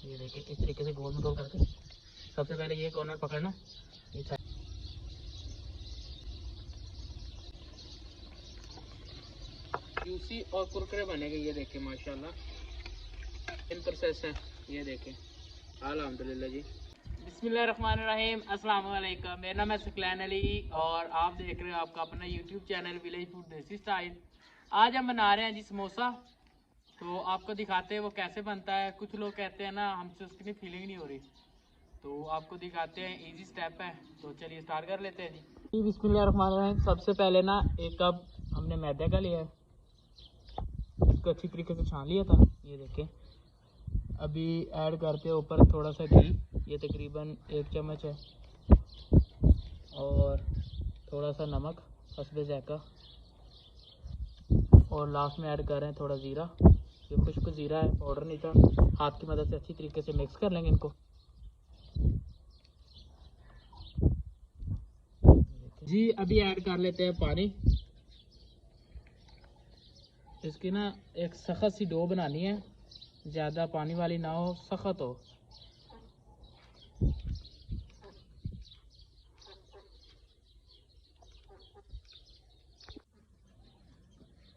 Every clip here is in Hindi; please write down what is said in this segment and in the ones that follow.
ये देखिए इस तरीके से गोल में गोल करके सबसे पहले ये कॉर्नर पकड़ना, जूसी और कुरकुरे बनेंगे। ये देखिए माशाल्लाह इन प्रोसेस है। ये देखिए अल्हम्दुलिल्लाह जी। बिस्मिल्लाहिर्रहमानिर्रहीम, अस्सलाम वालेकुम। मेरा नाम है सकलैन अली और आप देख रहे हो आपका अपना यूट्यूब चैनल विलेज फूड देसी स्टाइल। आज हम बना रहे हैं जी समोसा। तो आपको दिखाते हैं वो कैसे बनता है। कुछ लोग कहते हैं ना हमसे उसकी फीलिंग नहीं हो रही, तो आपको दिखाते हैं, इजी स्टेप है। तो चलिए स्टार्ट कर लेते हैं जी। बिस्मिल्लाहिर्रहमानिर्रहीम। सबसे पहले ना एक कप हमने मैदे का लिया है, इसको अच्छी तरीके से छान लिया था। ये देखें अभी ऐड करते हैं ऊपर थोड़ा सा घी, ये तकरीबन 1 चम्मच है, और थोड़ा सा नमक हस्बे ज़ायका, और लास्ट में ऐड कर रहे हैं थोड़ा ज़ीरा। ये खुश्क ज़ीरा है, पाउडर नहीं था। हाथ की मदद से अच्छी तरीके से मिक्स कर लेंगे इनको जी। अभी ऐड कर लेते हैं पानी। इसकी ना एक सख्त सी डो बनानी है, ज़्यादा पानी वाली ना हो, सख्त हो।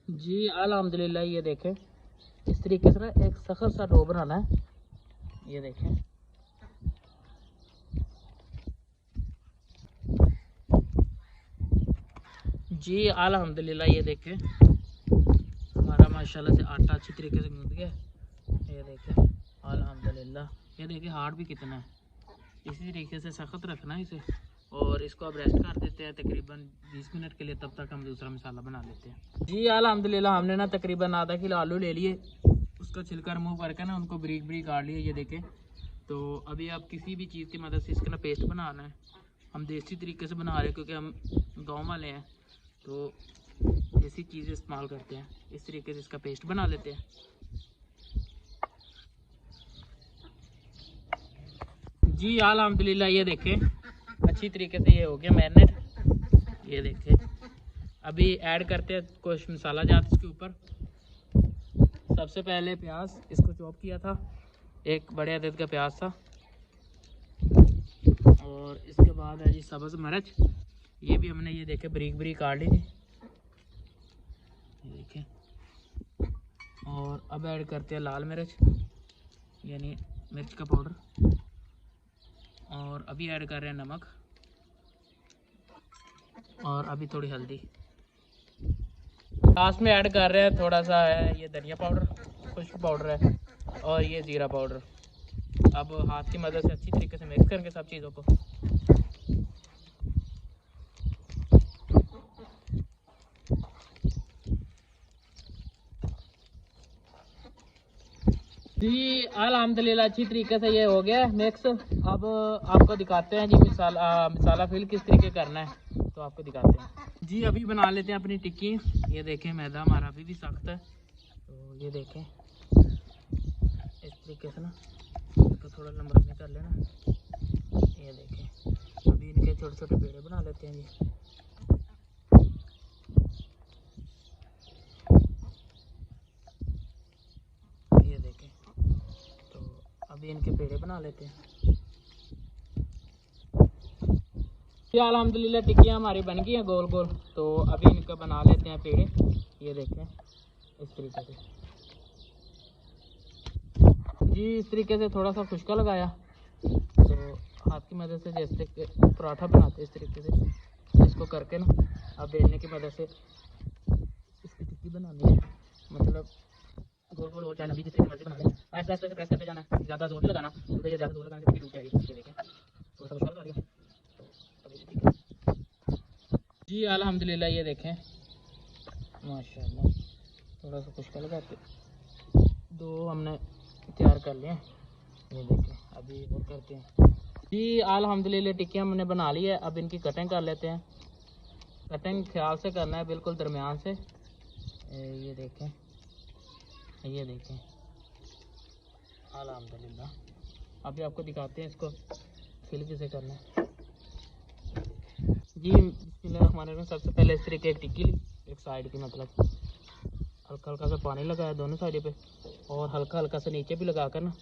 जी अल्हम्दुलिल्लाह। ये देखें इस तरीके से ना एक सख्त सा डो बनाना है। ये देखें जी अल्हम्दुलिल्लाह। ये देखें हमारा माशाल्लाह से आटा अच्छी तरीके से गूंद गया। ये देखें अल्हम्दुलिल्लाह। ये देखें हार्ड भी कितना है। इसी तरीके से सख्त रखना है इसे, और इसको अब रेस्ट कर देते हैं तकरीबन 20 मिनट के लिए। तब तक हम दूसरा मसाला बना लेते हैं जी। अल्हम्दुलिल्लाह हमने ना तकरीबन आधा किलो आलू ले लिए, उसका छिलका रिमूव करके ना उनको बारीक बारीक काट लिए। ये देखें। तो अभी आप किसी भी चीज़ की मदद से इसका ना पेस्ट बनाना है। हम देसी तरीके से बना रहे हैं क्योंकि हम गाँव वाले हैं, तो देसी चीज़ें इस्तेमाल करते हैं। इस तरीके से इसका पेस्ट बना लेते हैं जी अल्हम्दुलिल्लाह। ये देखें अच्छी तरीके से ये हो गया मैरिनेट। ये देखें अभी ऐड करते हैं कुछ मसाला जात इसके ऊपर। सबसे पहले प्याज, इसको चॉप किया था, एक बड़े अदद का प्याज था, और इसके बाद है जी सब्ज़ मिर्च। ये भी हमने ये देखे बारीक बारीक काट ली थी। ये देखें। और अब ऐड करते हैं लाल मिर्च यानी मिर्च का पाउडर, और अभी ऐड कर रहे हैं नमक, और अभी थोड़ी हल्दी। लास्ट में ऐड कर रहे हैं थोड़ा सा है ये धनिया पाउडर, खुश्क पाउडर है, और ये ज़ीरा पाउडर। अब हाथ की मदद से अच्छी तरीके से मिक्स करेंगे सब चीज़ों को। जी अल्हम्दुलिल्लाह अच्छी तरीके से ये हो गया मिक्स। अब आपको दिखाते हैं जी मसाला फिल किस तरीके करना है, तो आपको दिखाते हैं जी। अभी बना लेते हैं अपनी टिक्की। ये देखें मैदा हमारा अभी भी सख्त है, तो ये देखें इस तरीके से ना इसको थोड़ा लंबा में कर लेना। ये देखें अभी इनके छोटे छोटे पेड़े बना लेते हैं जी। ये देखें तो अभी इनके पेड़े बना लेते हैं जी। अल्हम्दुलिल्लाह टिक्कियाँ हमारी बन गई हैं गोल गोल, तो अभी इनका बना लेते हैं पेड़े। ये देखें इस तरीके से जी। इस तरीके से थोड़ा सा खुश्का लगाया, तो हाथ की मदद से जैसे कि पराठा बनाते इस तरीके से इसको करके ना अब बेलने की मदद से इसकी टिक्की बनानी है। मतलब गोल गोल हो जाना भी जितनी मर्जी बना लें, ऐसे ऐसे प्रेस करते जाना, ज़्यादा जोर नहीं लगाना क्योंकि ये ज़्यादा जोर लगाने से टूट जाएगी। ये देखें थोड़ा सा खुश्का लगा दिया जी अल्हम्दुलिल्लाह। ये देखें माशाल्लाह थोड़ा सा खुश्का लगाते दो हमने तैयार कर लिया। ये देखें अभी और करते हैं जी। अल्हम्दुलिल्लाह टिक्कियाँ हमने बना ली है। अब इनकी कटिंग कर लेते हैं। कटिंग ख्याल से करना है, बिल्कुल दरमियान से। ये देखें ये देखें अल्हम्दुलिल्लाह। अभी आपको दिखाते हैं इसको फिल कैसे करना है जी। बिस्मिल्लाहिर्रहमानिर्रहीम। सबसे पहले इस तरीके एक टिक्की ली, एक साइड की, मतलब हल्का हल्का सा पानी लगाया दोनों साइड पे, और हल्का हल्का सा नीचे भी लगा कर ना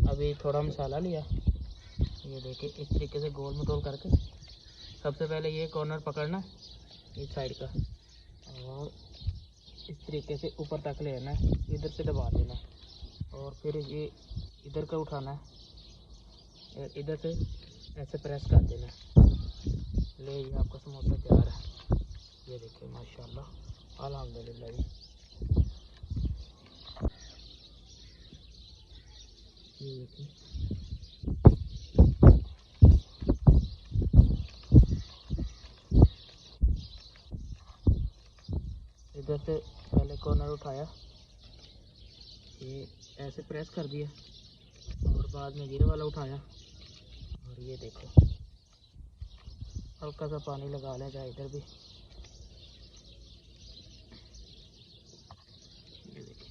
अभी थोड़ा मसाला लिया, ये देखिए इस तरीके से गोल मटोल करके सबसे पहले ये कॉर्नर पकड़ना इस साइड का और इस तरीके से ऊपर तक लेना है, इधर से दबा देना और फिर ये इधर का उठाना है, इधर से ऐसे प्रेस कर देना। ले ये आपका समोसा तैयार है। ये देखिए माशाल्लाह अल्हम्दुलिल्लाह जी। ये देखिए इधर से पहले कॉर्नर उठाया, ये ऐसे प्रेस कर दिया और बाद में गिरे वाला उठाया और ये देखो हल्का सा पानी लगा लें चाहे इधर भी। ये देखिए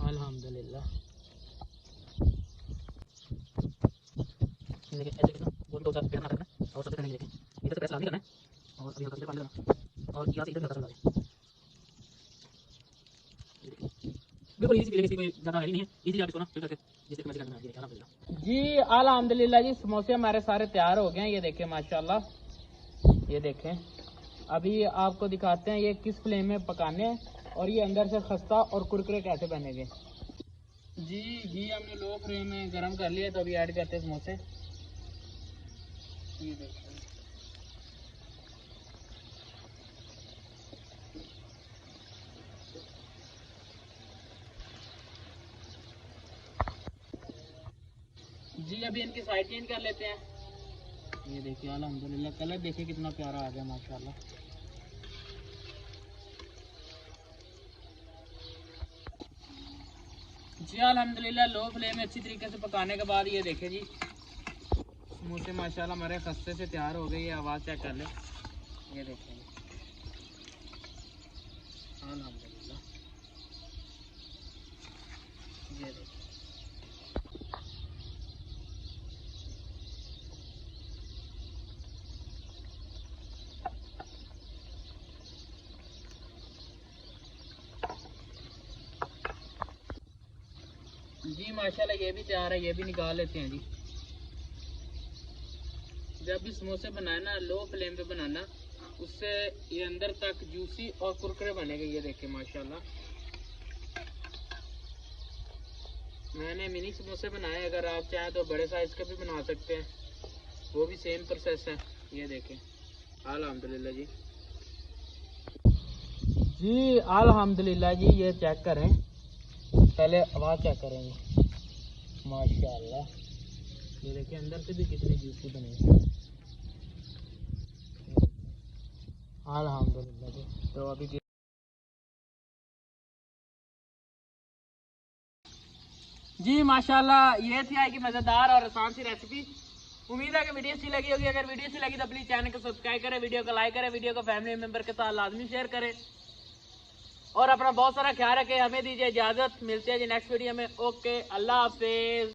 अल्हम्दुलिल्लाह। ये देखिए ऐसे गोल गोल सा पेड़ बना करना है और सबसे पहले ये देखिए इधर से प्रेस लानी करना है और अभी हल्का सा पानी लगाना और यहाँ से इधर हल्का सा लगा दें। बिल्कुल इजी किसी कोई ज़्यादा है नहीं है, इजी आप इसको ना फिर करके जिससे मर्जी करना है। ये अल्हम्दुलिल्लाह जी अल्हम्दुलिल्लाह जी। समोसे हमारे सारे तैयार हो गए हैं, ये देखें माशाल्लाह। ये देखें अभी आपको दिखाते हैं ये किस फ्लेम में पकाने हैं और ये अंदर से खस्ता और कुरकुरे कैसे बनेंगे। जी घी हमने लो फ्लेम में गर्म कर लिया, तो अभी ऐड करते हैं समोसे। ये देखें जी, अभी इनकी साइड चेंज कर लेते हैं। ये देखिए अल्हम्दुलिल्लाह कलर देखिए कितना प्यारा आ गया माशाल्लाह। जी अल्हम्दुलिल्लाह लो फ्लेम में अच्छी तरीके से पकाने के बाद ये देखें जी समोसे माशाल्लाह हमारे खस्ते से तैयार हो गए। ये आवाज़ चेक कर ले, ये देखें अल्हम्दुलिल्लाह। ये देखिए जी माशाल्लाह ये भी तैयार है, ये भी निकाल लेते हैं जी। जब भी समोसे बनाना लो फ्लेम पे बनाना, उससे ये अंदर तक जूसी और कुरकुरे बनेंगे। ये देखें माशाल्लाह मैंने मिनी समोसे बनाए, अगर आप चाहें तो बड़े साइज के भी बना सकते हैं, वो भी सेम प्रोसेस है। ये देखें अल्हम्दुलिल्लाह जी। जी अल्हम्दुलिल्लाह जी। ये चेक करें, पहले आवाज़ चेक करेंगे माशाल्लाह। ये देखिए अंदर से भी कितने जूसी बने अल्हम्दुलिल्लाह जी। तो अभी जी माशाल्लाह ये थी आज की मज़ेदार और आसान सी रेसिपी। उम्मीद है कि वीडियो अच्छी लगी होगी। अगर वीडियो अच्छी लगी तो प्लीज़ चैनल को सब्सक्राइब करें, वीडियो को लाइक करें, वीडियो को फैमिली मेम्बर के साथ लाजमी शेयर करें और अपना बहुत सारा ख्याल रखें। हमें दीजिए इजाज़त, मिलते हैं जी नेक्स्ट वीडियो में। ओके अल्लाह हाफिज़।